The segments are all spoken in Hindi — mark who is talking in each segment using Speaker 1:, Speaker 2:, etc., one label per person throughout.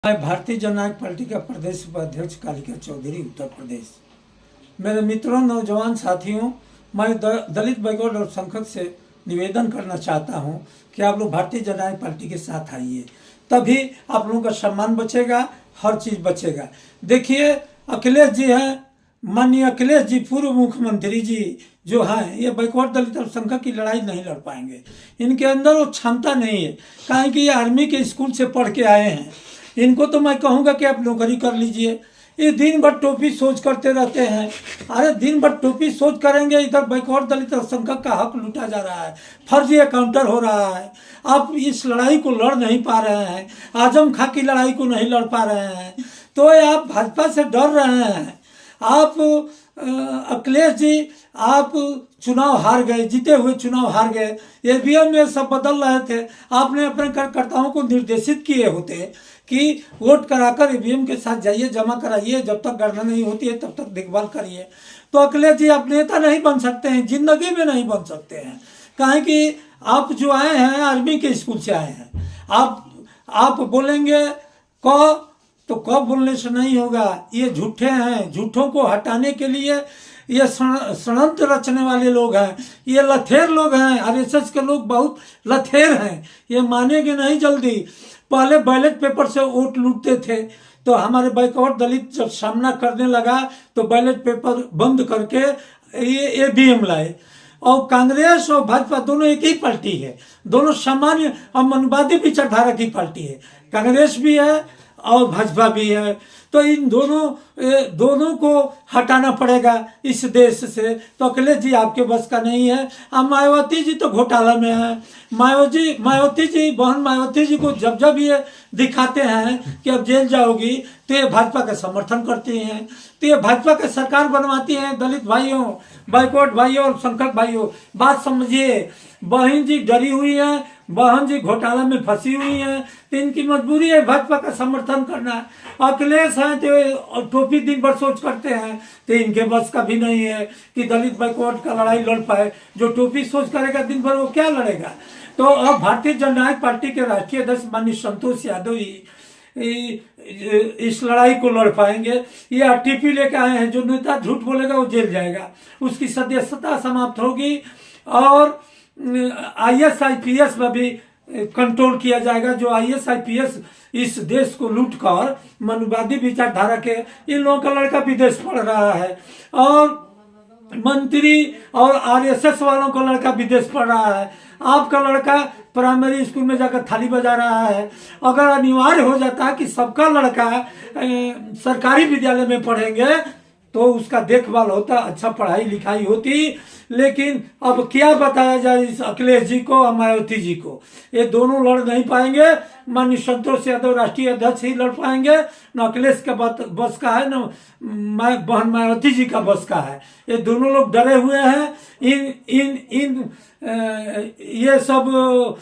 Speaker 1: मैं भारतीय जननायक पार्टी का प्रदेश उपाध्यक्ष कालिका चौधरी उत्तर प्रदेश। मेरे मित्रों, नौजवान साथियों, मैं दलित बैकवर्ड और संघर्ष से निवेदन करना चाहता हूं कि आप लोग भारतीय जननायक पार्टी के साथ आइए, तभी आप लोगों का सम्मान बचेगा, हर चीज़ बचेगा। देखिए, अखिलेश जी हैं, माननीय अखिलेश जी पूर्व मुख्यमंत्री जी जो हैं, ये बैकवर्ड दलित और संघर्ष की लड़ाई नहीं लड़ पाएंगे। इनके अंदर वो क्षमता नहीं है, काहे कि ये आर्मी के स्कूल से पढ़ के आए हैं। इनको तो मैं कहूँगा कि आप नौकरी कर लीजिए। ये दिन भर टोपी सोच करते रहते हैं। अरे दिन भर टोपी सोच करेंगे, इधर बैकवर्ड दलित और संघर्ष का हक लूटा जा रहा है, फर्जी काउंटर हो रहा है। आप इस लड़ाई को लड़ नहीं पा रहे हैं, आजम खां की लड़ाई को नहीं लड़ पा रहे हैं, तो आप भाजपा से डर रहे हैं। आप अखिलेश जी, आप चुनाव हार गए, जीते हुए चुनाव हार गए। ईवीएम में सब बदल रहे थे, आपने अपने कार्यकर्ताओं को निर्देशित किए होते कि वोट कराकर ईवीएम के साथ जाइए, जमा कराइए, जब तक गणना नहीं होती है तब तक देखभाल करिए। तो अखिलेश जी आप नेता नहीं बन सकते हैं, जिंदगी में नहीं बन सकते हैं, काहे कि आप जो आए हैं आर्मी के स्कूल से आए हैं। आप बोलेंगे क तो कब बोलने से नहीं होगा। ये झूठे हैं, झूठों को हटाने के लिए ये षड्यंत्र रचने वाले लोग हैं, ये लथेर लोग हैं। आरएसएस के लोग बहुत लथेर हैं, ये मानेंगे नहीं जल्दी। पहले बैलेट पेपर से वोट लूटते थे, तो हमारे बैकवर्ड दलित जब सामना करने लगा तो बैलेट पेपर बंद करके ये ईवीएम लाए। और कांग्रेस और भाजपा दोनों एक ही पार्टी है, दोनों सामान्य और मनवादी विचारधारा की पार्टी है। कांग्रेस भी है और भाजपा भी है, तो इन दोनों को हटाना पड़ेगा इस देश से। तो अखिलेश जी आपके बस का नहीं है। अब मायावती जी तो घोटाला में है। मायावती जी, बहन मायावती जी को जब ये दिखाते हैं कि अब जेल जाओगी, तो ये भाजपा का समर्थन करती हैं, तो ये भाजपा का सरकार बनवाती हैं। दलित भाइयों, बैकवर्ड भाइयों और संघर्ष भाइयों, बात समझिए। बहन जी डरी हुई है, बहन जी घोटाला में फंसी हुई हैं, तो इनकी मजबूरी है भाजपा का समर्थन करना। अखिलेश हैं तो टोपी दिन भर सोच करते हैं, तो इनके बस का भी नहीं है कि दलित बैकवर्ड का लड़ाई लड़ पाए। जो टोपी सोच करेगा दिन भर, वो क्या लड़ेगा। तो अब भारतीय जननायक पार्टी के राष्ट्रीय अध्यक्ष माननीय संतोष यादव ही इस लड़ाई को लड़ पाएंगे। ये टीपी लेके आए हैं, जो नेता झूठ बोलेगा वो जेल जाएगा, उसकी सदस्यता समाप्त होगी और IAS IPS में भी कंट्रोल किया जाएगा। जो IAS IPS इस देश को लूटकर मनवादी विचारधारा के इन लोगों का लड़का विदेश पढ़ रहा है, और मंत्री और RSS वालों का लड़का विदेश पढ़ रहा है। आपका लड़का प्राइमरी स्कूल में जाकर थाली बजा रहा है। अगर अनिवार्य हो जाता है कि सबका लड़का सरकारी विद्यालय में पढ़ेंगे तो उसका देखभाल होता, अच्छा पढ़ाई लिखाई होती। लेकिन अब क्या बताया जाए इस अखिलेश जी को और मायावती जी को, ये दोनों लड़ नहीं पाएंगे। माननीय संतोष यादव राष्ट्रीय अध्यक्ष ही लड़ पाएंगे, न अखिलेश का बस का है, न बहन मायावती जी का बस का है। ये दोनों लोग डरे हुए हैं। इन ये सब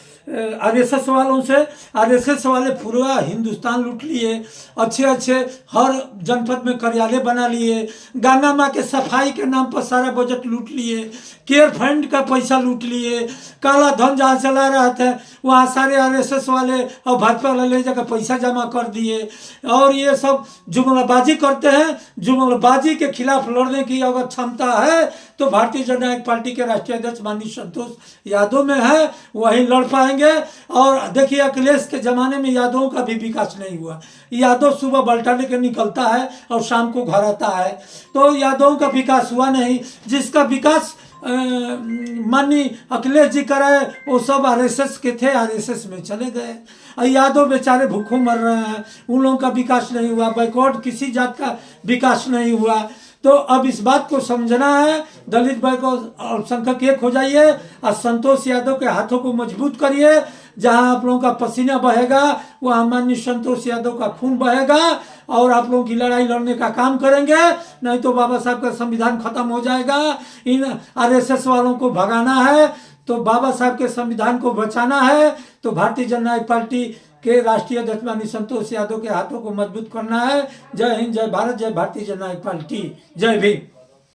Speaker 1: RSS वालों से। RSS वाले पूरा हिंदुस्तान लूट लिए, अच्छे हर जनपद में कार्यालय बना लिए, गंगा माँ के सफाई के नाम पर सारा बजट लूट लिए, केयर फंड का पैसा लूट लिए, काला धन जहाँ चला रहा था वहाँ सारे RSS वाले और भाजपा वाले ले जाकर पैसा जमा कर दिए। और ये सब जुमलाबाजी करते हैं। जुमलाबाजी के खिलाफ लड़ने की अगर क्षमता है तो भारतीय जननायक पार्टी के राष्ट्रीय अध्यक्ष माननीय संतोष यादव में है, वही लड़ पाएंगे। और देखिए, अखिलेश के जमाने में यादवों का भी विकास नहीं हुआ। यादव सुबह बल्टा लेकर निकलता है और शाम को घर आता है, तो यादवों का विकास हुआ नहीं। जिसका विकास माननीय अखिलेश जी कराए वो सब RSS के थे, RSS में चले गए। यादव बेचारे भूखों मर रहे हैं, उन लोगों का विकास नहीं हुआ। बैकवर्ड किसी जात का विकास नहीं हुआ। तो अब इस बात को समझना है, दलित बैकवर्ड और संघर्ष एक हो जाइए और संतोष यादव के हाथों को मजबूत करिए। जहां आप लोगों का पसीना बहेगा वहां माननीय संतोष यादव का खून बहेगा, और आप लोगों की लड़ाई लड़ने का काम करेंगे। नहीं तो बाबा साहब का संविधान खत्म हो जाएगा। इन RSS वालों को भगाना है तो बाबा साहब के संविधान को बचाना है तो भारतीय जननायक पार्टी के राष्ट्रीय अध्यक्ष माननीय संतोष यादव के हाथों को मजबूत करना है। जय हिंद, जय भारत, जय भारतीय जननायक पार्टी, जय भीम।